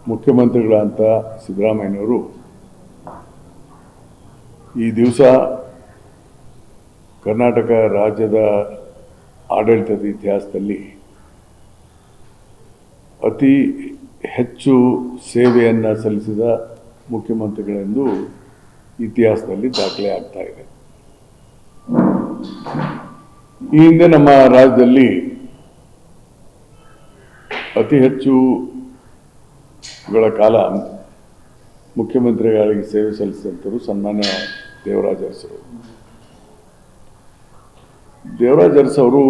ಮುಖ್ಯಮಂತ್ರಿಗಳಂತ ಸಿದ್ದರಾಮಯ್ಯನವರು ಈ ದಿವಸ ಕರ್ನಾಟಕ ರಾಜ್ಯದ ಆಡಳಿತದ ಇತಿಹಾಸದಲ್ಲಿ ಅತಿ ಹೆಚ್ಚು ಸೇವೆಯನ್ನು ಸಲ್ಲಿಸಿದ ಮುಖ್ಯಮಂತ್ರಿಗಳೆಂದು ಇತಿಹಾಸದಲ್ಲಿ ದಾಖಲೆ ಆಗ್ತಾ ಇದೆ. ಈ ಹಿಂದೆ ನಮ್ಮ ರಾಜ್ಯದಲ್ಲಿ ಅತಿ ಹೆಚ್ಚು ಕಾಲ ಮುಖ್ಯಮಂತ್ರಿಗಳಿಗೆ ಸೇವೆ ಸಲ್ಲಿಸಿದಂಥವರು ಸನ್ಮಾನ್ಯ ದೇವರಾಜ ಅರಸರು. ದೇವರಾಜ ಅರಸವರು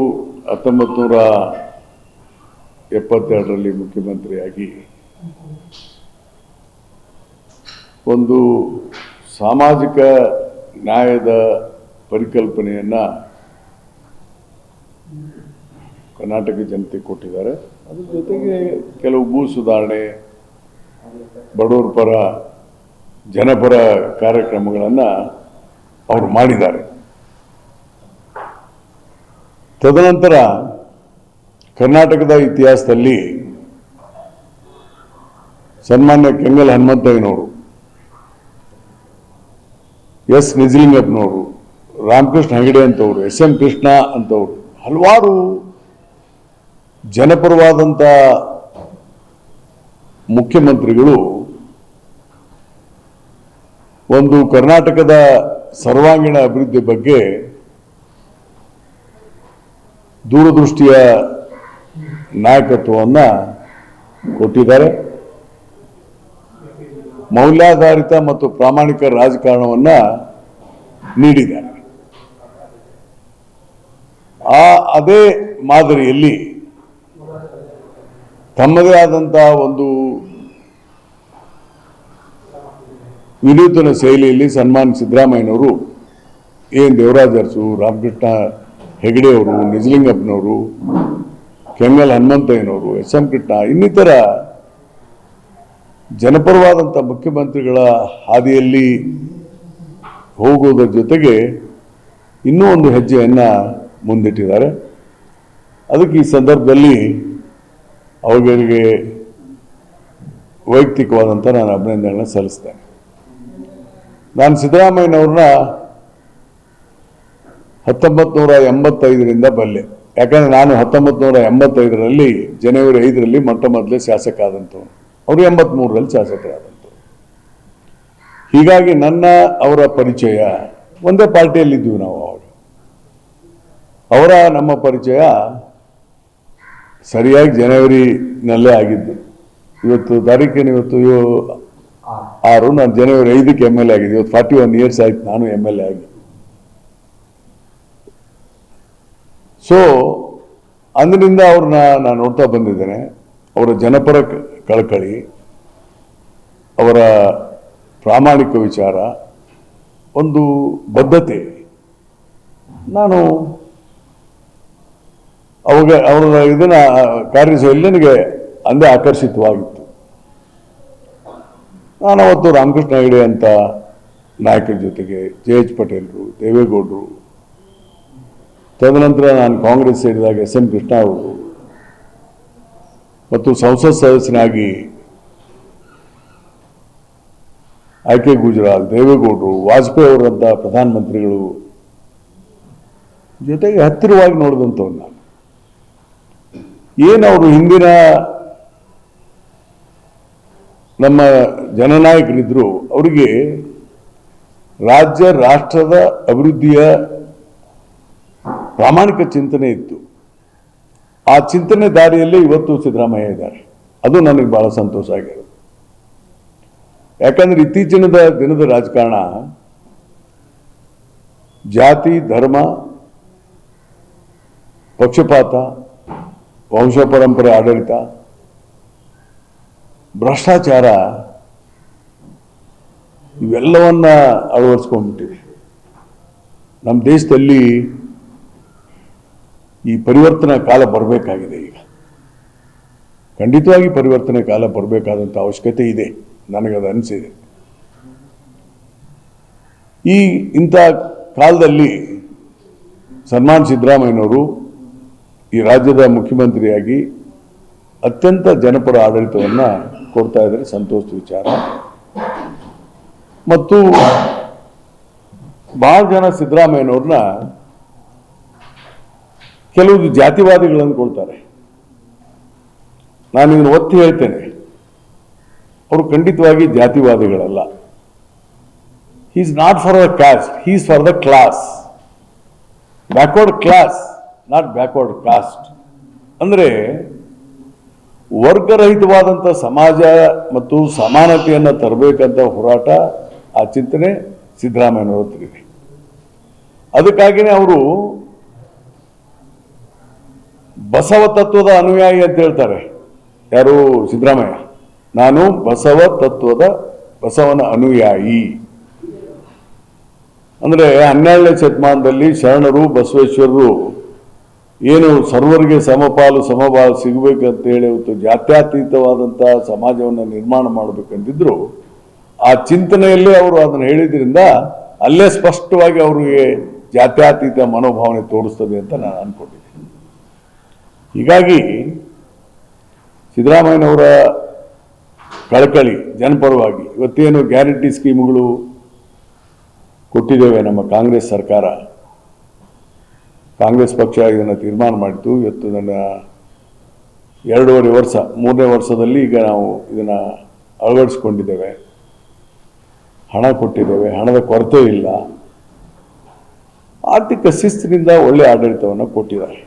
1972ರಲ್ಲಿ ಮುಖ್ಯಮಂತ್ರಿಯಾಗಿ ಒಂದು ಸಾಮಾಜಿಕ ನ್ಯಾಯದ ಪರಿಕಲ್ಪನೆಯನ್ನು ಕರ್ನಾಟಕ ಜನತೆ ಕೊಟ್ಟಿದ್ದಾರೆ. ಅದ್ರ ಜೊತೆಗೆ ಕೆಲವು ಭೂ ಸುಧಾರಣೆ, ಬಡವರ ಪರ, ಜನಪರ ಕಾರ್ಯಕ್ರಮಗಳನ್ನು ಅವರು ಮಾಡಿದ್ದಾರೆ. ತದನಂತರ ಕರ್ನಾಟಕದ ಇತಿಹಾಸದಲ್ಲಿ ಸನ್ಮಾನ್ಯ ಕೆಂಗಲ್ ಹನುಮಂತಯ್ಯನವರು, ಎಸ್ ನಿಜಲಿಂಗಪ್ಪನವರು, ರಾಮಕೃಷ್ಣ ಹೆಗಡೆ ಅಂತವರು, ಎಸ್.ಎಂ. ಕೃಷ್ಣ ಅಂತವರು ಹಲವಾರು ಜನಪರವಾದಂಥ ಮುಖ್ಯಮಂತ್ರಿಗಳು ಒಂದು ಕರ್ನಾಟಕದ ಸರ್ವಾಂಗೀಣ ಅಭಿವೃದ್ಧಿ ಬಗ್ಗೆ ದೂರದೃಷ್ಟಿಯ ನಾಯಕತ್ವವನ್ನು ಕೊಟ್ಟಿದ್ದಾರೆ. ಮೌಲ್ಯಾಧಾರಿತ ಮತ್ತು ಪ್ರಾಮಾಣಿಕ ರಾಜಕಾರಣವನ್ನು ನೀಡಿದ್ದಾರೆ. ಅದೇ ಮಾದರಿಯಲ್ಲಿ ತಮ್ಮದೇ ಆದಂಥ ಒಂದು ವಿನೂತನ ಶೈಲಿಯಲ್ಲಿ ಸನ್ಮಾನ್ ಸಿದ್ದರಾಮಯ್ಯನವರು ದೇವರಾಜ ಅರಸು, ರಾಮಕೃಷ್ಣ ಹೆಗಡೆಯವರು, ನಿಜಲಿಂಗಪ್ಪನವರು, ಕೆಂಗಲ್ ಹನುಮಂತಯ್ಯನವರು, ಎಸ್.ಎಂ. ಕೃಷ್ಣ ಇನ್ನಿತರ ಜನಪರವಾದಂಥ ಮುಖ್ಯಮಂತ್ರಿಗಳ ಹಾದಿಯಲ್ಲಿ ಹೋಗುವುದರ ಜೊತೆಗೆ ಇನ್ನೂ ಒಂದು ಹೆಜ್ಜೆಯನ್ನು ಮುಂದಿಟ್ಟಿದ್ದಾರೆ. ಅದಕ್ಕೆ ಈ ಸಂದರ್ಭದಲ್ಲಿ ಅವುಗಳಿಗೆ ವೈಯಕ್ತಿಕವಾದಂಥ ನಾನು ಅಭಿನಂದನೆಗಳನ್ನು ಸಲ್ಲಿಸ್ತೇನೆ. ನಾನು ಸಿದ್ದರಾಮಯ್ಯನವ್ರನ್ನ 1985ರಿಂದ ಬಲ್ಲೆ. ಯಾಕಂದರೆ ನಾನು 1985ರಲ್ಲಿ ಜನವರಿ 5ರಲ್ಲಿ ಮೊಟ್ಟ ಮೊದಲೇ ಶಾಸಕ ಆದಂಥವ್ರು. ಅವರು 83ರಲ್ಲಿ ಶಾಸಕರಾದಂಥವ್ರು. ಹೀಗಾಗಿ ಅವರ ಪರಿಚಯ ಒಂದೇ ಪಾರ್ಟಿಯಲ್ಲಿದ್ದೀವಿ ನಾವು. ಅವರ ನಮ್ಮ ಪರಿಚಯ ಸರಿಯಾಗಿ ಜನವರಿನಲ್ಲೇ ಆಗಿದ್ದು. ಇವತ್ತು 6, ನಾನು ಜನವರಿ 5ಕ್ಕೆ MLA ಆಗಿದೆ. ಇವತ್ತು 41 ಇಯರ್ಸ್ ಆಯ್ತು ನಾನು MLA ಆಗಿ. ಸೊ ಅಂದಿನಿಂದ ಅವ್ರನ್ನ ನಾನು ನೋಡ್ತಾ ಬಂದಿದ್ದೇನೆ. ಅವರ ಜನಪರ ಕಳಕಳಿ, ಅವರ ಪ್ರಾಮಾಣಿಕ ವಿಚಾರ, ಒಂದು ಬದ್ಧತೆ ನಾನು ಅವರ ಇದನ್ನ ಕಾರ್ಯಶೈಲಿ ನನಗೆ ಅಂದೇ ಆಕರ್ಷಿತವಾಗಿತ್ತು. ನಾನು ಅವತ್ತು ರಾಮಕೃಷ್ಣ ಹೆಗಡೆ ಅಂತ ನಾಯಕರ ಜೊತೆಗೆ JH ಪಟೇಲ್ರು, ದೇವೇಗೌಡರು, ತದನಂತರ ನಾನು ಕಾಂಗ್ರೆಸ್ ಸೇರಿದಾಗ ಎಸ್.ಎಂ. ಕೃಷ್ಣ ಅವರು ಮತ್ತು ಸಂಸತ್ ಸದಸ್ಯನಾಗಿ ಆಯ್ಕೆ ಗುಜರಾಲ್, ದೇವೇಗೌಡರು, ವಾಜಪೇಯಿ ಅವರಂಥ ಪ್ರಧಾನಮಂತ್ರಿಗಳು ಜೊತೆಗೆ ಹತ್ತಿರವಾಗಿ ನೋಡಿದಂಥವ್ರು ನಾನು. ಏನವರು ಹಿಂದಿನ ನಮ್ಮ ಜನನಾಯಕರಿದ್ರು, ಅವರಿಗೆ ರಾಷ್ಟ್ರದ ಅಭಿವೃದ್ಧಿಯ ಪ್ರಾಮಾಣಿಕ ಚಿಂತನೆ ಇತ್ತು. ಆ ಚಿಂತನೆ ದಾರಿಯಲ್ಲೇ ಇವತ್ತು ಸಿದ್ದರಾಮಯ್ಯ ಇದ್ದಾರೆ. ಅದು ನನಗೆ ಬಹಳ ಸಂತೋಷ ಆಗಿರೋದು. ಯಾಕಂದ್ರೆ ಇತ್ತೀಚಿನ ದಿನದ ರಾಜಕಾರಣ ಜಾತಿ, ಧರ್ಮ, ಪಕ್ಷಪಾತ, ವಂಶ ಪರಂಪರೆ ಆಡಳಿತ, ಭ್ರಷ್ಟಾಚಾರ ಇವೆಲ್ಲವನ್ನ ಅಳವಡಿಸ್ಕೊಂಡ್ಬಿಟ್ಟಿದೆ. ನಮ್ಮ ದೇಶದಲ್ಲಿ ಈ ಪರಿವರ್ತನಾ ಕಾಲ ಬರಬೇಕಾಗಿದೆ. ಈಗ ಖಂಡಿತವಾಗಿ ಪರಿವರ್ತನೆ ಕಾಲ ಬರಬೇಕಾದಂಥ ಅವಶ್ಯಕತೆ ಇದೆ, ನನಗದು ಅನಿಸಿದೆ. ಇಂಥ ಕಾಲದಲ್ಲಿ ಸನ್ಮಾನ್ ಸಿದ್ದರಾಮಯ್ಯನವರು ಈ ರಾಜ್ಯದ ಮುಖ್ಯಮಂತ್ರಿಯಾಗಿ ಅತ್ಯಂತ ಜನಪರ ಆಡಳಿತವನ್ನು ಕೊಡ್ತಾ ಇದ್ದಾರೆ, ಸಂತೋಷದ ವಿಚಾರ. ಮತ್ತು ಬಹಳ ಜನ ಸಿದ್ದರಾಮಯ್ಯನವ್ರನ್ನ ಕೆಲವು ಜಾತಿವಾದಿಗಳನ್ನು ಕೊಡ್ತಾರೆ. ನಾನು ಇದನ್ನು ಒತ್ತಿ ಹೇಳ್ತೇನೆ, ಅವರು ಖಂಡಿತವಾಗಿ ಜಾತಿವಾದಿಗಳಲ್ಲ. He is not for the caste, he is for the class. Backward class, not backward caste. ಅಂದರೆ ವರ್ಗರಹಿತವಾದಂಥ ಸಮಾಜ ಮತ್ತು ಸಮಾನತೆಯನ್ನು ತರಬೇಕಂತ ಹೋರಾಟ, ಆ ಚಿಂತನೆ ಸಿದ್ದರಾಮಯ್ಯನವ್ರ ಹತ್ರ ಇದೆ. ಅದಕ್ಕಾಗಿಯೇ ಅವರು ಬಸವ ತತ್ವದ ಅನುಯಾಯಿ ಅಂತ ಹೇಳ್ತಾರೆ. ಯಾರು? ಸಿದ್ದರಾಮಯ್ಯ. ನಾನು ಬಸವನ ಅನುಯಾಯಿ. ಅಂದರೆ 12ನೇ ಶತಮಾನದಲ್ಲಿ ಶರಣರು, ಬಸವೇಶ್ವರರು ಏನು ಸರ್ವರಿಗೆ ಸಮಪಾಲು ಸಮಬಾಳು ಸಿಗಬೇಕಂತ ಹೇಳಿ ಇವತ್ತು ಜಾತ್ಯತೀತವಾದಂಥ ಸಮಾಜವನ್ನು ನಿರ್ಮಾಣ ಮಾಡಬೇಕಂತಿದ್ರು. ಆ ಚಿಂತನೆಯಲ್ಲೇ ಅವರು ಅದನ್ನು ಹೇಳಿದ್ರಿಂದ ಅಲ್ಲೇ ಸ್ಪಷ್ಟವಾಗಿ ಅವರಿಗೆ ಜಾತ್ಯತೀತ ಮನೋಭಾವನೆ ತೋರಿಸ್ತದೆ ಅಂತ ನಾನು ಅಂದ್ಕೊಂಡಿದ್ದೀನಿ. ಹೀಗಾಗಿ ಸಿದ್ದರಾಮಯ್ಯನವರ ಕಳಕಳಿ ಜನಪರವಾಗಿ ಇವತ್ತೇನು ಗ್ಯಾರಂಟಿ ಸ್ಕೀಮ್ಗಳು ಕೊಟ್ಟಿದ್ದೇವೆ ನಮ್ಮ ಕಾಂಗ್ರೆಸ್ ಸರ್ಕಾರ, ಕಾಂಗ್ರೆಸ್ ಪಕ್ಷ ಇದನ್ನು ತೀರ್ಮಾನ ಮಾಡಿತು. ಇವತ್ತು ನನ್ನ 2.5 ವರ್ಷ, 3ನೇ ವರ್ಷದಲ್ಲಿ ಈಗ ನಾವು ಇದನ್ನು ಅಳವಡಿಸ್ಕೊಂಡಿದ್ದೇವೆ, ಹಣ ಕೊಟ್ಟಿದ್ದೇವೆ, ಹಣದ ಕೊರತೆ ಇಲ್ಲ. ಆರ್ಥಿಕ ಶಿಸ್ತಿನಿಂದ ಒಳ್ಳೆ ಆಡಳಿತವನ್ನು ಕೊಟ್ಟಿದ್ದಾರೆ.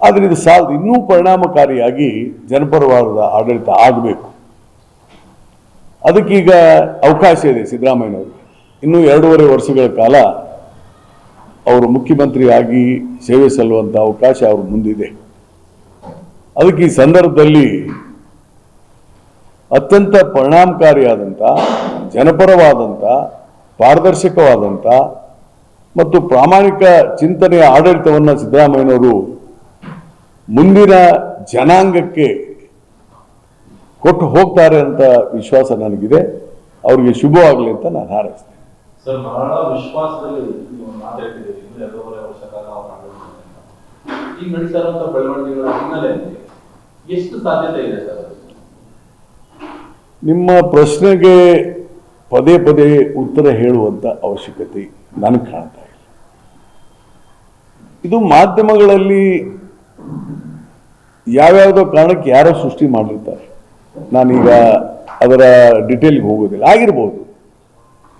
ಆದರೆ ಇದು ಸಾಲದು, ಇನ್ನೂ ಪರಿಣಾಮಕಾರಿಯಾಗಿ ಜನಪರವಾದ ಆಡಳಿತ ಆಗಬೇಕು. ಅದಕ್ಕೀಗ ಅವಕಾಶ ಇದೆ ಸಿದ್ದರಾಮಯ್ಯನವರಿಗೆ. ಇನ್ನೂ 2.5 ವರ್ಷಗಳ ಕಾಲ ಅವರು ಮುಖ್ಯಮಂತ್ರಿ ಆಗಿ ಸೇವೆ ಸಲ್ಲುವಂಥ ಅವಕಾಶ ಅವ್ರ ಮುಂದಿದೆ. ಅದಕ್ಕೆ ಈ ಸಂದರ್ಭದಲ್ಲಿ ಅತ್ಯಂತ ಪರಿಣಾಮಕಾರಿಯಾದಂಥ, ಜನಪರವಾದಂಥ, ಪಾರದರ್ಶಕವಾದಂಥ ಮತ್ತು ಪ್ರಾಮಾಣಿಕ ಚಿಂತನೆಯ ಆಡಳಿತವನ್ನು ಸಿದ್ದರಾಮಯ್ಯನವರು ಮುಂದಿನ ಜನಾಂಗಕ್ಕೆ ಕೊಟ್ಟು ಹೋಗ್ತಾರೆ ಅಂತ ವಿಶ್ವಾಸ ನನಗಿದೆ. ಅವರಿಗೆ ಶುಭವಾಗಲಿ ಅಂತ ನಾನು ಹಾರೈಸ್ತೇನೆ. ಸರ್, ಬಹಳ ವಿಶ್ವಾಸದಲ್ಲಿ ಮಾತಾಡ್ತಿದ್ದೀವಿ. 2.5 ವರ್ಷ ಕಾಲ ಈಗ ನಡೀತಾ ಇರುವಂತಹ ಬೆಳವಣಿಗೆಗಳ ಹಿನ್ನೆಲೆಯಲ್ಲಿ ಎಷ್ಟು ಸಾಧ್ಯತೆ ಇದೆ ಸರ್? ನಿಮ್ಮ ಪ್ರಶ್ನೆಗೆ ಪದೇ ಪದೇ ಉತ್ತರ ಹೇಳುವಂತ ಅವಶ್ಯಕತೆ ನನಗೆ ಕಾಣ್ತಾ ಇಲ್ಲ. ಇದು ಮಾಧ್ಯಮಗಳಲ್ಲಿ ಯಾವ್ಯಾವುದೋ ಕಾರಣಕ್ಕೆ ಯಾರೋ ಸೃಷ್ಟಿ ಮಾಡಿರ್ತಾರೆ. ನಾನೀಗ ಅದರ ಡಿಟೇಲ್ಗೆ ಹೋಗೋದಿಲ್ಲ. ಆಗಿರ್ಬೋದು,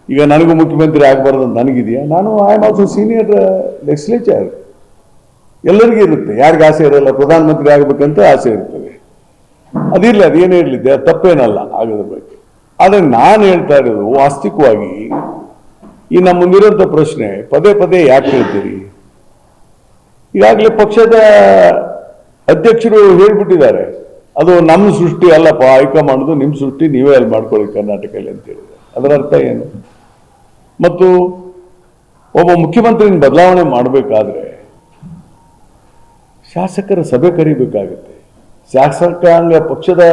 ಈಗ ನನಗೂ ಮುಖ್ಯಮಂತ್ರಿ ಆಗಬಾರ್ದು ಅಂತ ನನಗಿದೆಯಾ? ನಾನು I am also senior legislature. ಎಲ್ಲರಿಗೂ ಇರುತ್ತೆ, ಯಾರಿಗೆ ಆಸೆ ಇರಲ್ಲ? ಪ್ರಧಾನಮಂತ್ರಿ ಆಗಬೇಕಂತ ಆಸೆ ಇರ್ತದೆ. ಅದಿರಲಿ, ಅದೇನೇ ಇರಲಿದ್ದೆ, ಅದು ತಪ್ಪೇನಲ್ಲ ಆಗೋದ್ರ ಬಗ್ಗೆ. ಆದರೆ ನಾನು ಹೇಳ್ತಾ ಇರೋದು ವಾಸ್ತವಿಕವಾಗಿ ಈ ನಮ್ಮ ಮುಂದಿರುವಂಥ ಪ್ರಶ್ನೆ ಪದೇ ಪದೇ ಯಾಕೆ ಹೇಳ್ತೀರಿ? ಈಗಾಗಲೇ ಪಕ್ಷದ ಅಧ್ಯಕ್ಷರು ಹೇಳ್ಬಿಟ್ಟಿದ್ದಾರೆ, ಅದು ನಮ್ಮ ಸೃಷ್ಟಿ ಅಲ್ಲಪ್ಪ, ಹೈಕಮಾಂಡ್ದು ನಿಮ್ಮ ಸೃಷ್ಟಿ, ನೀವೇ ಅಲ್ಲಿ ಮಾಡ್ಕೊಳ್ಳಿ ಕರ್ನಾಟಕದಲ್ಲಿ ಅಂತ ಹೇಳಿದ್ದಾರೆ. ಅದರ ಅರ್ಥ ಏನು? ಮತ್ತು ಒಬ್ಬ ಮುಖ್ಯಮಂತ್ರಿನ ಬದಲಾವಣೆ ಮಾಡಬೇಕಾದ್ರೆ ಶಾಸಕರ ಸಭೆ ಕರಿಬೇಕಾಗುತ್ತೆ, ಶಾಸಕಾಂಗ ಪಕ್ಷದ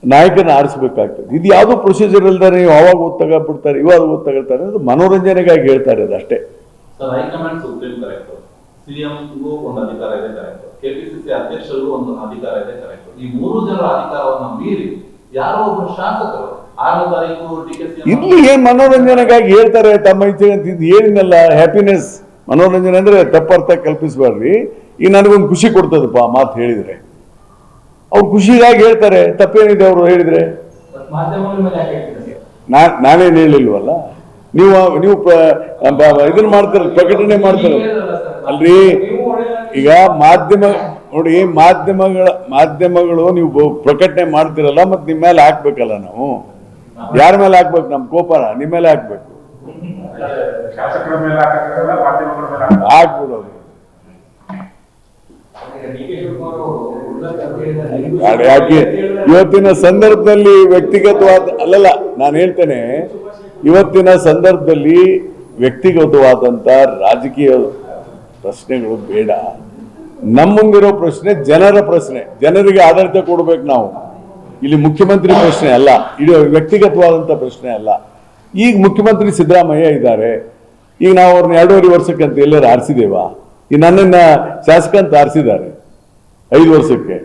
ನಾಯಕನ ಆರಿಸಬೇಕಾಗ್ತದೆ. ಇದು ಯಾವುದೋ ಪ್ರೊಸೀಜರ್ ಇಲ್ದಾರೆ ನೀವು ಅವಾಗ ಓದ್ತಗೊಳ್ಬಿಡ್ತಾರೆ, ಇವಾಗ ಓದ್ತಗೊಳ್ತಾರೆ, ಅದು ಮನೋರಂಜನೆಗಾಗಿ ಹೇಳ್ತಾರೆ, ಅದಷ್ಟೇ. ಸರ್, ಹೈಕಮಾಂಡ್ ಸುಪ್ರೀಂ ಕರೆಕ್ಟ್, ಸಿಎಂಗೂ ಒಂದು ಅಧಿಕಾರ ಇದೆ ಕರೆಕ್ಟ್, ಕೆಪಿಸಿಸಿ ಅಧ್ಯಕ್ಷರಿಗೂ ಒಂದು ಅಧಿಕಾರ ಇದೆ ಕರೆಕ್ಟ್. ಈ 3 ಜನರ ಅಧಿಕಾರವನ್ನು ಮೀರಿ ಯಾರೋ ಒಬ್ಬರು ಶಾಸಕರು 6ನೇ ತಾರೀಕು ಇಲ್ಲಿ ಏನ್ ಮನೋರಂಜನೆಗಾಗಿ ಹೇಳ್ತಾರೆ ತಮ್ಮ ಇಚ್ಛೆ ಅಂತ. ಇದು ಏನಿಲ್ಲ, ಹ್ಯಾಪಿನೆಸ್ ಮನೋರಂಜನೆ ಅಂದ್ರೆ ತಪ್ಪರ್ಥ ಕಲ್ಪಿಸಬಾರ್ರಿ. ಈಗ ನನಗೊಂದು ಖುಷಿ ಕೊಡ್ತದಪ್ಪ ಮಾತು ಹೇಳಿದ್ರೆ, ಅವ್ರು ಖುಷಿಗಾಗಿ ಹೇಳ್ತಾರೆ, ತಪ್ಪೇನಿದೆ ಅವರು ಹೇಳಿದ್ರೆ? ನಾನೇನು ಹೇಳಿಲ್ವಲ್ಲ. ನೀವು ಇದನ್ನ ಮಾಡ್ತಾರ, ಪ್ರಕಟಣೆ ಮಾಡ್ತಾರ ಅಲ್ರಿ. ಈಗ ಮಾಧ್ಯಮ ನೋಡಿ, ಮಾಧ್ಯಮಗಳು ನೀವು ಪ್ರಕಟಣೆ ಮಾಡ್ತಿರಲ್ಲ, ಮತ್ತೆ ನಿಮ್ಮ ಮೇಲೆ ಹಾಕ್ಬೇಕಲ್ಲ. ನಾವು ಯಾರ ಮೇಲೆ ಹಾಕ್ಬೇಕು? ನಮ್ಮ ಕೋಪನ ನಿಮ್ಮ ಮೇಲೆ ಹಾಕ್ಬೇಕು. ಹಾಕ್ಬಿಡೋದು ಯಾಕೆ? ಇವತ್ತಿನ ಸಂದರ್ಭದಲ್ಲಿ ವ್ಯಕ್ತಿಗತವಾದ ಅಲ್ಲಲ್ಲ, ನಾನು ಹೇಳ್ತೇನೆ, ಇವತ್ತಿನ ಸಂದರ್ಭದಲ್ಲಿ ವ್ಯಕ್ತಿಗತವಾದಂತ ರಾಜಕೀಯ ಪ್ರಶ್ನೆಗಳು ಬೇಡ. ನಮ್ಮ ಮುಂದಿರೋ ಪ್ರಶ್ನೆ ಜನರ ಪ್ರಶ್ನೆ, ಜನರಿಗೆ ಆಡಳಿತ ಕೊಡ್ಬೇಕು ನಾವು. ಇಲ್ಲಿ ಮುಖ್ಯಮಂತ್ರಿ ಪ್ರಶ್ನೆ ಅಲ್ಲ, ಇದು ವ್ಯಕ್ತಿಗತವಾದಂಥ ಪ್ರಶ್ನೆ ಅಲ್ಲ. ಈಗ ಮುಖ್ಯಮಂತ್ರಿ ಸಿದ್ದರಾಮಯ್ಯ ಇದ್ದಾರೆ, ಈಗ ನಾವು ಅವ್ರನ್ನ 2.5 ವರ್ಷಕ್ಕಂತ ಎಲ್ಲರೂ ಆರಿಸಿದೇವಾ? ಈ ನನ್ನನ್ನ ಶಾಸಕ ಅಂತ ಆರಿಸಿದ್ದಾರೆ 5 ವರ್ಷಕ್ಕೆ.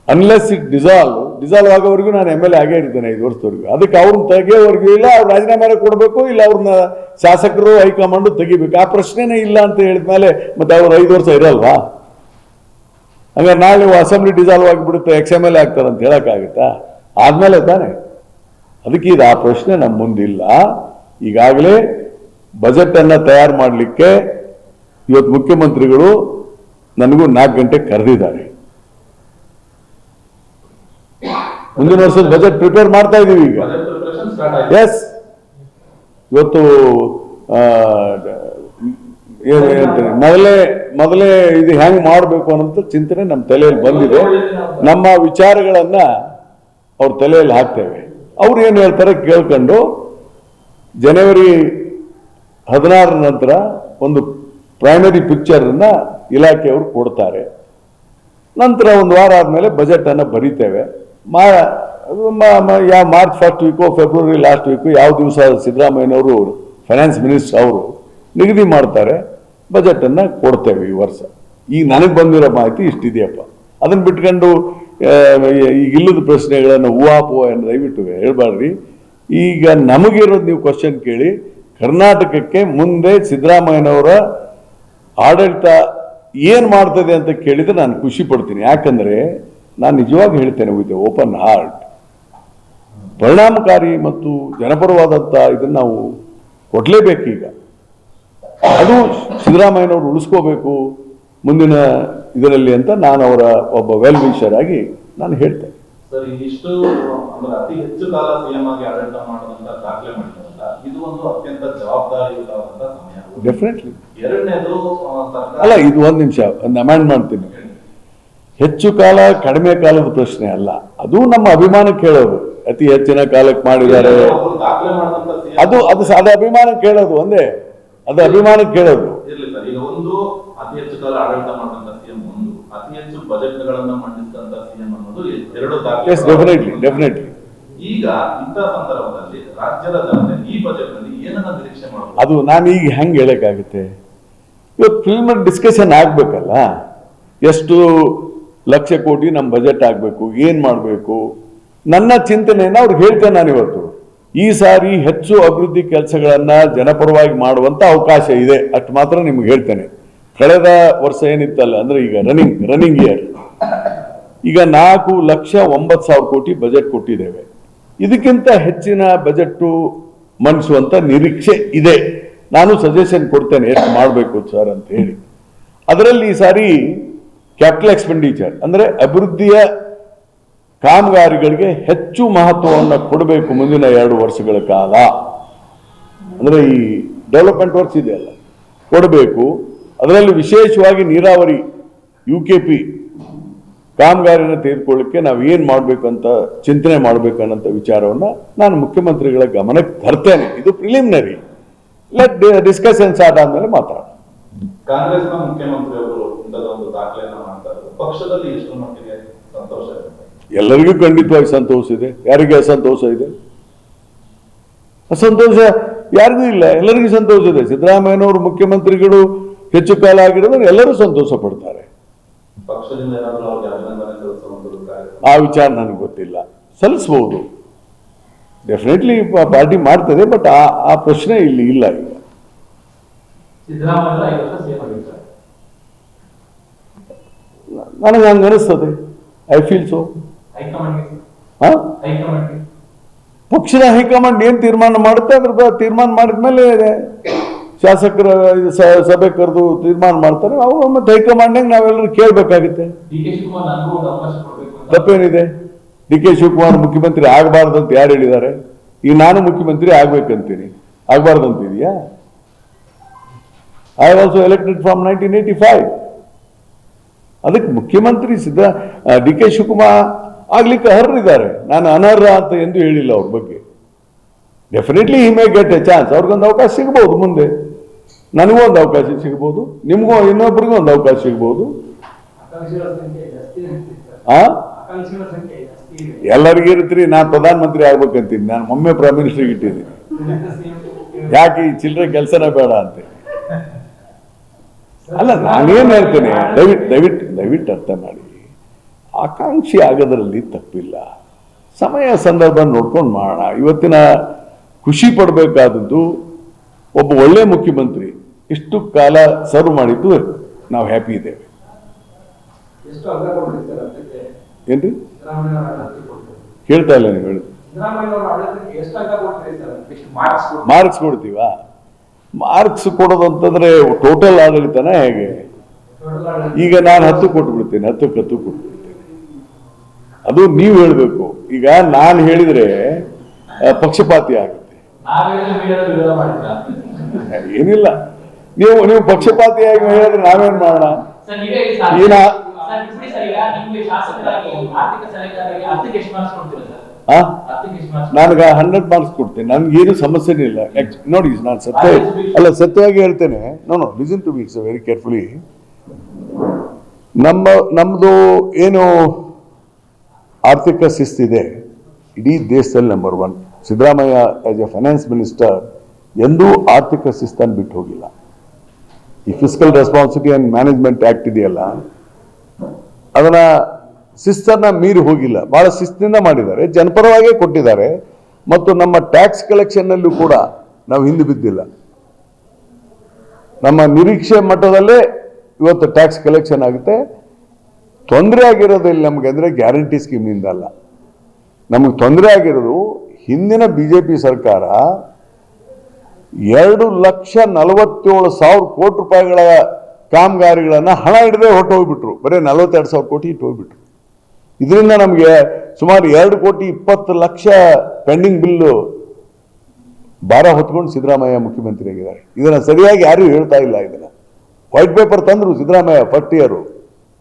ಅನ್ಲೆಸ್ ಇಟ್ ಡಿಸಾಲ್ವ್ ಡಿಸಾಲ್ವ್ ಆಗೋವರೆಗೂ ನಾನು MLA ಆಗೇ ಇರ್ತೇನೆ 5 ವರ್ಷದವರೆಗೂ. ಅದಕ್ಕೆ ಅವ್ರನ್ನ ತೆಗೆಯೋವರೆಗೂ ಇಲ್ಲ, ಅವ್ರು ರಾಜೀನಾಮೆ ಕೊಡಬೇಕು, ಇಲ್ಲ ಅವ್ರನ್ನ ಶಾಸಕರು ಹೈಕಮಾಂಡ್ ತೆಗಿಬೇಕು. ಆ ಪ್ರಶ್ನೆನೇ ಇಲ್ಲ ಅಂತ ಹೇಳಿದ್ಮೇಲೆ ಮತ್ತೆ ಅವ್ರು 5 ವರ್ಷ ಇರಲ್ವಾ? ಹಂಗಾರೆ ನಾಳೆ ನೀವು ಅಸೆಂಬ್ಲಿ ಡಿಸಾಲ್ವ್ ಆಗಿಬಿಡುತ್ತೆ, XMLA ಆಗ್ತಾರೆ ಅಂತ ಹೇಳಕ್ಕಾಗುತ್ತಾ? ಆದ್ಮೇಲೆ ತಾನೆ. ಅದಕ್ಕೆ ಇದು ಆ ಪ್ರಶ್ನೆ ನಮ್ಮ ಮುಂದಿಲ್ಲ. ಈಗಾಗಲೇ ಬಜೆಟ್ ಅನ್ನ ತಯಾರು ಮಾಡಲಿಕ್ಕೆ ಇವತ್ತು ಮುಖ್ಯಮಂತ್ರಿಗಳು ನನಗೂ 4 ಗಂಟೆಗೆ ಕರೆದಿದ್ದಾರೆ. ಮುಂದಿನ ವರ್ಷದ ಬಜೆಟ್ ಪ್ರಿಪೇರ್ ಮಾಡ್ತಾ ಇದೀವಿ ಈಗ. ಬಜೆಟ್ ಪ್ರಿಪರೇಷನ್ ಸ್ಟಾರ್ಟ್ ಆಗಿದೆ. ಎಸ್, ಇವತ್ತು ಏನು ಹೇಳ್ತೀನಿ, ಮೊದಲೇ ಇದು ಹೆಂಗ್ ಮಾಡಬೇಕು ಅನ್ನೋಂಥ ಚಿಂತನೆ ನಮ್ಮ ತಲೆಯಲ್ಲಿ ಬಂದಿದೆ. ನಮ್ಮ ವಿಚಾರಗಳನ್ನ ಅವ್ರ ತಲೆಯಲ್ಲಿ ಹಾಕ್ತೇವೆ. ಅವ್ರು ಏನು ಹೇಳ್ತಾರೆ ಕೇಳ್ಕೊಂಡು ಜನವರಿ 16 ನಂತರ ಒಂದು ಪ್ರೈಮರಿ ಪಿಕ್ಚರನ್ನ ಇಲಾಖೆಯವರು ಕೊಡ್ತಾರೆ. ನಂತರ ಒಂದು ವಾರ ಆದಮೇಲೆ ಬಜೆಟ್ ಅನ್ನು ಬರೀತೇವೆ. ಯಾವ March first week February last week ಯಾವ ದಿವಸ ಸಿದ್ದರಾಮಯ್ಯನವರು ಫೈನಾನ್ಸ್ ಮಿನಿಸ್ಟರ್ ಅವರು ನಿಗದಿ ಮಾಡ್ತಾರೆ, ಬಜೆಟ್ ಅನ್ನ ಕೊಡ್ತೇವೆ ಈ ವರ್ಷ. ಈಗ ನನಗೆ ಬಂದಿರೋ ಮಾಹಿತಿ ಇಷ್ಟಿದೆಯಪ್ಪ. ಅದನ್ನ ಬಿಟ್ಕೊಂಡು ಈಗ ಇಲ್ಲದ ಪ್ರಶ್ನೆಗಳನ್ನು ಹೂವಾಪುವ ಎಂದು ದಯವಿಟ್ಟು ಹೇಳ್ಬಾರ್ರಿ. ಈಗ ನಮಗಿರೋದು ನೀವು ಕ್ವಶನ್ ಕೇಳಿ, ಕರ್ನಾಟಕಕ್ಕೆ ಮುಂದೆ ಸಿದ್ದರಾಮಯ್ಯನವರ ಆಡಳಿತ ಏನ್ ಮಾಡ್ತದೆ ಅಂತ ಕೇಳಿದ್ರೆ ನಾನು ಖುಷಿ ಪಡ್ತೀನಿ. ಯಾಕಂದ್ರೆ ನಾನು ನಿಜವಾಗಿ ಹೇಳ್ತೇನೆ, ವಿತ್ ಓಪನ್ ಹಾರ್ಟ್, ಪರಿಣಾಮಕಾರಿ ಮತ್ತು ಜನಪರವಾದಂಥ ಇದನ್ನು ನಾವು ಕೊಡಲೇಬೇಕೀಗ. ಅದು ಸಿದ್ದರಾಮಯ್ಯನವರು ಉಳಿಸ್ಕೋಬೇಕು ಮುಂದಿನ ಇದರಲ್ಲಿ ಅಂತ ನಾನು ಅವರ ಒಬ್ಬ ವೆಲ್ ವಿಷರ್ ಆಗಿ ನಾನು ಹೇಳ್ತೇನೆ. ಸರ್, ಇದಿಷ್ಟು ಅಂದ್ರೆ ಅತಿ ಹೆಚ್ಚು ಕಾಲ ಸಿಎಂ ಆಗಿ ಆಡಳಿತ ಮಾಡೋದಂತ ದಾಖಲೆ ಮಾಡಿದ್ರಲ್ಲ, ಇದು ಒಂದು ಅತ್ಯಂತ ಜವಾಬ್ದಾರಿಯುತವಾದಂತ ಸಮಯ. ಡೆಫಿನೆಟ್ಲಿ. ಎರಡನೇದು ಅಲ್ಲ, ಇದು ಒಂದು ನಿಮಿಷ ಒಂದು ಅಮೆಂಡ್ ಮಾಡ್ತೀನಿ. ಹೆಚ್ಚು ಕಾಲ ಕಡಿಮೆ ಕಾಲದ ಪ್ರಶ್ನೆ ಅಲ್ಲ, ಅದು ನಮ್ಮ ಅಭಿಮಾನಕ್ಕೆ ಹೇಳೋದು. ಅತಿ ಹೆಚ್ಚಿನ ಕಾಲಕ್ಕೆ ಮಾಡಿದ್ದಾರೆ ದಾಖಲೆ ಮಾಡಿದಂತ ಅದು ಅಭಿಮಾನಕ್ಕೆ ಹೇಳೋದು ಒಂದೇ, ಅದು ಅಭಿಮಾನಕ್ಕೆ ಹೇಳೋದು. ಇರ್ಲಿ ಸರ್, ಈಗ ಒಂದು ಅತಿ ಹೆಚ್ಚು ಕಾಲ ಆಡಳಿತ ಮಾಡಿದಂತ ಸಿಎಂ, ಒಂದು ಅತಿ ಹೆಚ್ಚು ಬಜೆಟ್ ಗಳನ್ನ ಮಂಡಿಸಿದಂತ ಸಿಎಂ ಅನ್ನೋದು ಎರಡು ದಾಖಲೆ. ಡೆಫಿನೆಟ್ಲಿ. ಈಗ ಇಂಥ ಸಂದರ್ಭದಲ್ಲಿ ರಾಜ್ಯದ ಜನತೆ ಈ ಬಜೆಟ್ ನಲ್ಲಿ ಏನನ್ನ ನಿರೀಕ್ಷೆ ಮಾಡಬಹುದು? ಅದು ನಾನು ಈಗ ಹೆಂಗೆ ಹೇಳಕ್ಕಾಗುತ್ತೆ? ಇವತ್ತು ಫಿಲ್ಮ್ ಡಿಸ್ಕಷನ್ ಆಗ್ಬೇಕಲ್ಲ, ಎಷ್ಟು ಲಕ್ಷ ಕೋಟಿ ನಮ್ಮ ಬಜೆಟ್ ಆಗಬೇಕು, ಏನ್ ಮಾಡಬೇಕು, ನನ್ನ ಚಿಂತನೆಯನ್ನು ಅವ್ರಿಗೆ ಹೇಳ್ತೇನೆ ನಾನು ಇವತ್ತು. ಈ ಸಾರಿ ಹೆಚ್ಚು ಅಭಿವೃದ್ಧಿ ಕೆಲಸಗಳನ್ನ ಜನಪರವಾಗಿ ಮಾಡುವಂತ ಅವಕಾಶ ಇದೆ, ಅಷ್ಟು ಮಾತ್ರ ನಿಮ್ಗೆ ಹೇಳ್ತೇನೆ. ಕಳೆದ ವರ್ಷ ಏನಿತ್ತಲ್ಲ, ಅಂದ್ರೆ ಈಗ ರನ್ನಿಂಗ್ ಇಯರ್ ಈಗ 4,09,000 ಕೋಟಿ ಬಜೆಟ್ ಕೊಟ್ಟಿದ್ದೇವೆ. ಇದಕ್ಕಿಂತ ಹೆಚ್ಚಿನ ಬಜೆಟ್ ಮಂಡಿಸುವಂತ ನಿರೀಕ್ಷೆ ಇದೆ. ನಾನು ಸಜೆಷನ್ ಕೊಡ್ತೇನೆ ಎಷ್ಟು ಮಾಡಬೇಕು ಸರ್ ಅಂತ ಹೇಳಿ. ಅದರಲ್ಲಿ ಈ ಸಾರಿ ಕ್ಯಾಪಿಟಲ್ ಎಕ್ಸ್ಪೆಂಡಿಚರ್ ಅಂದ್ರೆ ಅಭಿವೃದ್ಧಿಯ ಕಾಮಗಾರಿಗಳಿಗೆ ಹೆಚ್ಚು ಮಹತ್ವವನ್ನು ಕೊಡಬೇಕು ಮುಂದಿನ 2 ವರ್ಷಗಳ ಕಾಲ. ಅಂದ್ರೆ ಈ ಡೆವಲಪ್ಮೆಂಟ್ ವರ್ಕ್ಸ್ ಇದೆಯಲ್ಲ ಕೊಡಬೇಕು. ಅದರಲ್ಲಿ ವಿಶೇಷವಾಗಿ ನೀರಾವರಿ UKP ಕಾಮಗಾರಿನ ತೆಗೆದುಕೊಳ್ಳಿಕ್ಕೆ ನಾವು ಏನ್ ಮಾಡ್ಬೇಕು ಅಂತ ಚಿಂತನೆ ಮಾಡ್ಬೇಕನ್ನಂತ ವಿಚಾರವನ್ನ ನಾನು ಮುಖ್ಯಮಂತ್ರಿಗಳ ಗಮನಕ್ಕೆ ತರ್ತೇನೆ. ಇದು ಪ್ರಿಲಿಮಿನರಿ. ಲೆಟ್ ಡಿಸ್ಕಷನ್ಸ್ ಆದ್ಮೇಲೆ ಮಾತಾಡೋಣ. ಕಾಂಗ್ರೆಸ್ನ ಮುಖ್ಯಮಂತ್ರಿಯವರು ಇಂಥದೊಂದು ದಾಖಲೆಯನ್ನ ಮಾಡ್ತಾರೆ, ಪಕ್ಷದಲ್ಲಿ ಎಷ್ಟು ಮಟ್ಟಿಗೆ ಸಂತೋಷ ಇದೆ? ಎಲ್ಲರಿಗೂ ಖಂಡಿತವಾಗಿ ಸಂತೋಷ ಇದೆ. ಯಾರಿಗೆ ಅಸಂತೋಷ ಇದೆ? ಅಸಂತೋಷ ಯಾರಿಗೂ ಇಲ್ಲ, ಎಲ್ಲರಿಗೂ ಸಂತೋಷ ಇದೆ. ಸಿದ್ದರಾಮಯ್ಯನವರು ಮುಖ್ಯಮಂತ್ರಿಗಳು ಹೆಚ್ಚು ಕಾಲ ಆಗಿರೋದ್ರೆ ಎಲ್ಲರೂ ಸಂತೋಷ ಪಡ್ತಾರೆ. ಪಕ್ಷದಿಂದ ಏನಾದರೂ ಅವ್ರಿಗೆ ಅಭಿನಂದನೆ ಸಲ್ಲಿಸುವಂತ ಆ ವಿಚಾರ ನನಗೆ ಗೊತ್ತಿಲ್ಲ, ಸಲ್ಲಿಸಬಹುದು. ಡೆಫಿನೆಟ್ಲಿ ಪಾರ್ಟಿ ಮಾಡ್ತದೆ, ಬಟ್ ಆ ಪ್ರಶ್ನೆ ಇಲ್ಲಿ ಇಲ್ಲ. ಈಗ ನನಗೆ ಹಂಗ ಅನಿಸ್ತದೆ. I feel so. ಪಕ್ಷದ ಹೈಕಮಾಂಡ್ ಏನ್ ತೀರ್ಮಾನ ಮಾಡುತ್ತೆ ಅದ್ರ ತೀರ್ಮಾನ ಮಾಡಿದ್ಮೇಲೆ ಶಾಸಕರ ಸಭೆ ಕರೆದು ತೀರ್ಮಾನ ಮಾಡ್ತಾರೆ. ಅವರು ಮತ್ತೆ ಹೈಕಮಾಂಡ್ನಾಗ ನಾವೆಲ್ಲರೂ ಕೇಳ್ಬೇಕಾಗುತ್ತೆ. ತಪ್ಪೇನಿದೆ? DK ಶಿವಕುಮಾರ್ ಮುಖ್ಯಮಂತ್ರಿ ಆಗಬಾರ್ದು ಅಂತ ಯಾರು ಹೇಳಿದ್ದಾರೆ? ಈಗ ನಾನು ಮುಖ್ಯಮಂತ್ರಿ ಆಗ್ಬೇಕಂತೀನಿ, ಆಗಬಾರ್ದು ಅಂತಿದೆಯಾ? I also elected from 1985. ಅದಕ್ಕೆ ಮುಖ್ಯಮಂತ್ರಿ DK ಶಿವಕುಮಾರ್ ಆಗ್ಲಿಕ್ಕೆ ಅರ್ಹರಿದ್ದಾರೆ. ನಾನು ಅನರ್ಹ ಅಂತ ಎಂದು ಹೇಳಿಲ್ಲ ಅವ್ರ ಬಗ್ಗೆ. Definitely he may get A chance. ಅವ್ರಿಗೊಂದು ಅವಕಾಶ ಸಿಗಬಹುದು ಮುಂದೆ. ನನಗೂ ಒಂದು ಅವಕಾಶ ಸಿಗಬಹುದು, ನಿಮಗೂ ಇನ್ನೊಬ್ಬರಿಗೂ ಒಂದು ಅವಕಾಶ ಸಿಗಬಹುದು. ಎಲ್ಲರಿಗೂ ಇರುತ್ತೀರಿ. ನಾನು ಪ್ರಧಾನಮಂತ್ರಿ ಆಗ್ಬೇಕಂತೀನಿ. ನಾನು ಒಮ್ಮೆ ಪ್ರೈಮ್ ಮಿನಿಸ್ಟರ್ಗೆ ಇಟ್ಟಿದ್ದೀನಿ. ಯಾಕೆ ಈ ಚಿಲ್ಲರೆ ಕೆಲಸನ ಬೇಡ ಅಂತ. ಅಲ್ಲ, ನಾನೇನ್ ಹೇಳ್ತೇನೆ, ದಯವಿಟ್ಟು ಅರ್ಥ ಮಾಡಿ. ಆಕಾಂಕ್ಷಿ ಆಗೋದ್ರಲ್ಲಿ ತಪ್ಪಿಲ್ಲ. ಸಮಯ ಸಂದರ್ಭ ನೋಡ್ಕೊಂಡು ಮಾಡೋಣ. ಇವತ್ತಿನ ಖುಷಿ ಪಡಬೇಕಾದದ್ದು ಒಬ್ಬ ಒಳ್ಳೆ ಮುಖ್ಯಮಂತ್ರಿ ಇಷ್ಟು ಕಾಲ ಸರ್ವ್ ಮಾಡಿದ್ದು ನಾವು ಹ್ಯಾಪಿ ಇದ್ದೇವೆ. ಎಷ್ಟು ಅರ್ಧ ಕೊಟ್ಟಿರ್ತಾರೆ ಅದಕ್ಕೆ ಏನ್ರಿ ಸಿದ್ದರಾಮಯ್ಯ ಅವರ ಆಡಳಿತಕ್ಕೆ ಕೊಡ್ತಾರೆ. ಕೇಳ್ತಾ ಇಲ್ಲ ನೀವು ಹೇಳಿ. ಸಿದ್ದರಾಮಯ್ಯ ಅವರ ಆಡಳಿತಕ್ಕೆ ಎಷ್ಟು ಅರ್ಧ ಕೊಟ್ಟಿರ್ತಾರೆ ಎಷ್ಟು ಮಾರ್ಕ್ಸ್ ಕೊಡ್ತಾರೆ. ಮಾರ್ಕ್ಸ್ ಕೊಡ್ತೀವಾ? ಮಾರ್ಕ್ಸ್ ಕೊಡೋದು ಅಂತಂದ್ರೆ ಟೋಟಲ್ ಆಡಳಿತನ ಹೇಗೆ? ಟೋಟಲ್ ಆಡಳಿತ ಈಗ ನಾನು 10 ಕೊಟ್ಬಿಡ್ತೇನೆ, 10ಕ್ಕೆ 10 ಕೊಟ್ಬಿಡ್ತೇನೆ. ಅದು ನೀವು ಹೇಳ್ಬೇಕು. ಈಗ ನಾನು ಹೇಳಿದ್ರೆ ಪಕ್ಷಪಾತಿ ಆಗುತ್ತೆ. ನಾವೇನು ವಿರೋಧ ಮಾಡಿದ್ರ ಏನಿಲ್ಲ, ನೀವು ಪಕ್ಷಪಾತಿಯಾಗಿ ಹೇಳಿದ್ರೆ ನಾವೇನ್ ಮಾಡೋಣ? ಸರ್ ನೀವೇ ಏನ ಸರ್ ಬಿಡಿ ಸರ್, ಈಗ ನಿಮ್ಗೆ ಶಾಸಕರಾಗಿ ಆರ್ಥಿಕ ಸಲಹೆಗಾರರಿಗೆ 10ಕ್ಕೆ ಎಷ್ಟು ಮಾರ್ಕ್ಸ್ ಕೊಡ್ತೀರಾ ಸರ್? ಆ? 10ಕ್ಕೆ ಎಷ್ಟು ಮಾರ್ಕ್ಸ್? ನನಗೆ 100 ಮಾರ್ಕ್ಸ್ ಕೊಡ್ತೇನೆ, ನನ್ಗೇನು ಸಮಸ್ಯೆನೇ ಇಲ್ಲ. ನೋಡಿ, ನಾನು ಸತ್ಯವಾಗಿ ಹೇಳ್ತೇನೆ. No listen to me very carefully. ನಮ್ದು ಏನು ಆರ್ಥಿಕ ಶಿಸ್ತಿದೆ ಇಡೀ ದೇಶದಲ್ಲಿ number 1. Siddaramaiah as a finance minister ಎಂದೂ ಆರ್ಥಿಕ ಶಿಸ್ತನ್ನು ಬಿಟ್ಟು ಹೋಗಿಲ್ಲ. ಈ fiscal responsibility and management act ಇದೆಯಲ್ಲ, ಅದನ್ನ ಶಿಸ್ತನ್ನ ಮೀರಿ ಹೋಗಿಲ್ಲ. ಬಹಳ ಶಿಸ್ತಿನಿಂದ ಮಾಡಿದ್ದಾರೆ, ಜನಪರವಾಗೇ ಕೊಟ್ಟಿದ್ದಾರೆ. ಮತ್ತು ನಮ್ಮ ಟ್ಯಾಕ್ಸ್ ಕಲೆಕ್ಷನ್ ನಲ್ಲೂ ಕೂಡ ನಾವು ಹಿಂದೆ ಬಿದ್ದಿಲ್ಲ. ನಮ್ಮ ನಿರೀಕ್ಷೆ ಮಟ್ಟದಲ್ಲೇ ಇವತ್ತು ಟ್ಯಾಕ್ಸ್ ಕಲೆಕ್ಷನ್ ಆಗುತ್ತೆ. ತೊಂದರೆ ಆಗಿರೋದಿಲ್ಲ ನಮಗೆ ಅಂದ್ರೆ ಗ್ಯಾರಂಟಿ ಸ್ಕೀಮ್ನಿಂದ ಅಲ್ಲ. ನಮಗೆ ತೊಂದರೆ ಆಗಿರೋದು ಹಿಂದಿನ ಬಿಜೆಪಿ ಸರ್ಕಾರ 2,47,000 ಕೋಟಿ ರೂಪಾಯಿಗಳ ಕಾಮಗಾರಿಗಳನ್ನ ಹಣ ಹಿಡದೆ ಹೊಟ್ಟು ಹೋಗ್ಬಿಟ್ರು. ಬರೀ 42,000 ಕೋಟಿ ಇಟ್ಟು ಹೋಗ್ಬಿಟ್ರು. ಇದರಿಂದ ನಮಗೆ ಸುಮಾರು 2,20,00,000 ಪೆಂಡಿಂಗ್ ಬಿಲ್ಲು ಭಾರ ಹೊತ್ಕೊಂಡು ಸಿದ್ದರಾಮಯ್ಯ ಮುಖ್ಯಮಂತ್ರಿ ಆಗಿದ್ದಾರೆ. ಇದನ್ನ ಸರಿಯಾಗಿ ಯಾರು ಹೇಳ್ತಾ ಇಲ್ಲ. ಇದನ್ನ ವೈಟ್ ಪೇಪರ್ ತಂದ್ರು ಸಿದ್ದರಾಮಯ್ಯ ಫಸ್ಟ್ ಇಯರ್,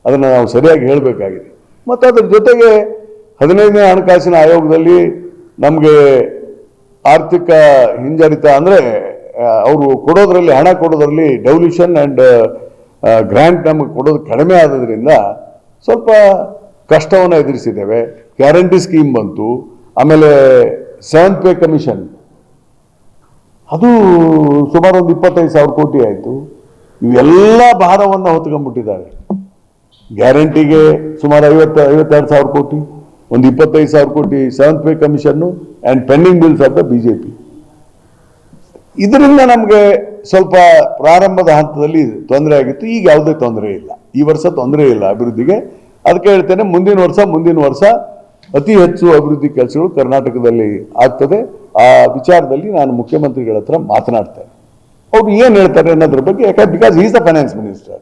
ಅದನ್ನ ನಾವು ಸರಿಯಾಗಿ ಹೇಳಬೇಕಾಗಿದೆ. ಮತ್ತು ಅದ್ರ ಜೊತೆಗೆ 15ನೇ ಹಣಕಾಸಿನ ಆಯೋಗದಲ್ಲಿ ನಮಗೆ ಆರ್ಥಿಕ ಹಿಂಜರಿತ ಅಂದ್ರೆ ಅವರು ಕೊಡೋದ್ರಲ್ಲಿ, ಹಣ ಕೊಡೋದ್ರಲ್ಲಿ ಡೆವಲ್ಯೂಷನ್ ಅಂಡ್ ಗ್ರಾಂಟ್ ನಮಗೆ ಕೊಡೋದು ಕಡಿಮೆ ಆದ್ರಿಂದ ಸ್ವಲ್ಪ ಕಷ್ಟವನ್ನು ಎದುರಿಸಿದ್ದೇವೆ. ಗ್ಯಾರಂಟಿ ಸ್ಕೀಮ್ ಬಂತು, ಆಮೇಲೆ 7th ಪೇ ಕಮಿಷನ್ ಅದು ಸುಮಾರು ಒಂದು 25,000 ಕೋಟಿ ಆಯಿತು. ಇವೆಲ್ಲ ಭಾರವನ್ನು ಹೊತ್ಕೊಂಡ್ಬಿಟ್ಟಿದ್ದಾರೆ. ಗ್ಯಾರಂಟಿಗೆ ಸುಮಾರು 52,000 ಕೋಟಿ, ಒಂದು 25,000 ಕೋಟಿ 7th pay commission and pending bills of the BJP. ಇದರಿಂದ ನಮಗೆ ಸ್ವಲ್ಪ ಪ್ರಾರಂಭದ ಹಂತದಲ್ಲಿ ತೊಂದರೆ ಆಗಿತ್ತು. ಈಗ ಯಾವುದೇ ತೊಂದರೆ ಇಲ್ಲ. ಈ ವರ್ಷ ತೊಂದರೆ ಇಲ್ಲ ಅಭಿವೃದ್ಧಿಗೆ. ಅದಕ್ಕೆ ಹೇಳ್ತೇನೆ, ಮುಂದಿನ ವರ್ಷ ಅತಿ ಹೆಚ್ಚು ಅಭಿವೃದ್ಧಿ ಕೆಲಸಗಳು ಕರ್ನಾಟಕದಲ್ಲಿ ಆಗ್ತದೆ. ಆ ವಿಚಾರದಲ್ಲಿ ನಾನು ಮುಖ್ಯಮಂತ್ರಿಗಳ ಹತ್ರ ಮಾತನಾಡ್ತೇನೆ. ಅವ್ರು ಏನು ಹೇಳ್ತಾರೆ ಅನ್ನೋದ್ರ ಬಗ್ಗೆ, ಯಾಕಂದ್ರೆ because is the finance minister,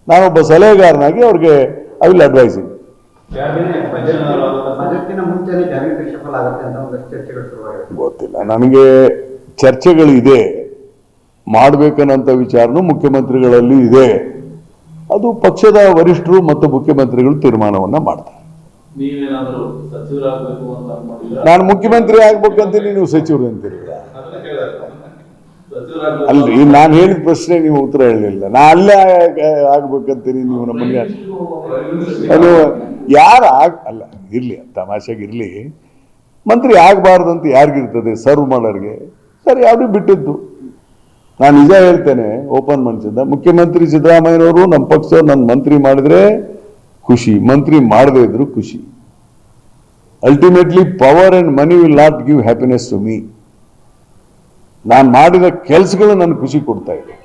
ನಾನೊಬ್ಬ ಸಲಹೆಗಾರನಾಗಿ ಅವ್ರಿಗೆ ಐ ವಿಲ್ ಅಡ್ವೈಸಿಂಗ್. ಬಜೆಟ್ಗಿನ ಮುಂಚೆನೇ ಕ್ಯಾಬಿನೆಟ್ ರಿಷಫಲ್ ಆಗುತ್ತೆ ಅಂತ ಒಂದಷ್ಟು ಚರ್ಚೆಗಳು ಶುರುವಾಗಿದೆ. ಗೊತ್ತಿಲ್ಲ ನನಗೆ. ಚರ್ಚೆಗಳಿದೆ, ಮಾಡಬೇಕನ್ನೋಂಥ ವಿಚಾರನೂ ಮುಖ್ಯಮಂತ್ರಿಗಳಲ್ಲಿ ಇದೆ. ಅದು ಪಕ್ಷದ ವರಿಷ್ಠರು ಮತ್ತು ಮುಖ್ಯಮಂತ್ರಿಗಳು ತೀರ್ಮಾನವನ್ನ ಮಾಡ್ತಾರೆ. ನೀವೇನಾದ್ರೂ ಸಚಿವರಾಗಬೇಕು ಅಂತ ಅನ್ಕೊಂಡಿದ್ದೀರಾ? ನಾನು ಮುಖ್ಯಮಂತ್ರಿ ಆಗ್ಬೇಕಂತೀನಿ, ನೀವು ಸಚಿವರು ಅಂತೀರಿ. ಅದನ್ನ ಕೇಳಿದೆ. ಸಚಿವರಾಗಬೇಕು ಅಲ್ರಿ, ನಾನು ಹೇಳಿದ ಪ್ರಶ್ನೆ ನೀವು ಉತ್ತರ ಹೇಳಲಿಲ್ಲ. ನಾ ಅಲ್ಲೇ ಆಗ್ಬೇಕಂತೀನಿ, ನೀವು ನಮ್ಮನ್ನ ಅದು ಯಾರು ಅಲ್ಲ, ಇರ್ಲಿ ತಮಾಷೆಗೆ ಇರ್ಲಿ. ಮಂತ್ರಿ ಆಗಬಾರ್ದಂತ ಯಾರಿಗಿರ್ತದೆ? ಸರ್ವ್ ಮಾಡೋರಿಗೆ. ಸರಿ, ಯಾವ್ದು ಬಿಟ್ಟಿದ್ದು. ನಾನು ನಿಜ ಹೇಳ್ತೇನೆ, ಓಪನ್ ಮನಸ್ಸಿಂದ. ಮುಖ್ಯಮಂತ್ರಿ ಸಿದ್ದರಾಮಯ್ಯನವರು ನಮ್ಮ ಪಕ್ಷ ನನ್ನ ಮಂತ್ರಿ ಮಾಡಿದ್ರೆ ಖುಷಿ, ಮಂತ್ರಿ ಮಾಡದೇ ಇದ್ರು ಖುಷಿ. Ultimately power and money will not give happiness to me. ನಾನು ಮಾಡಿದ ಕೆಲಸಗಳು ನನಗೆ ಖುಷಿ ಕೊಡ್ತಾ ಇದೆ.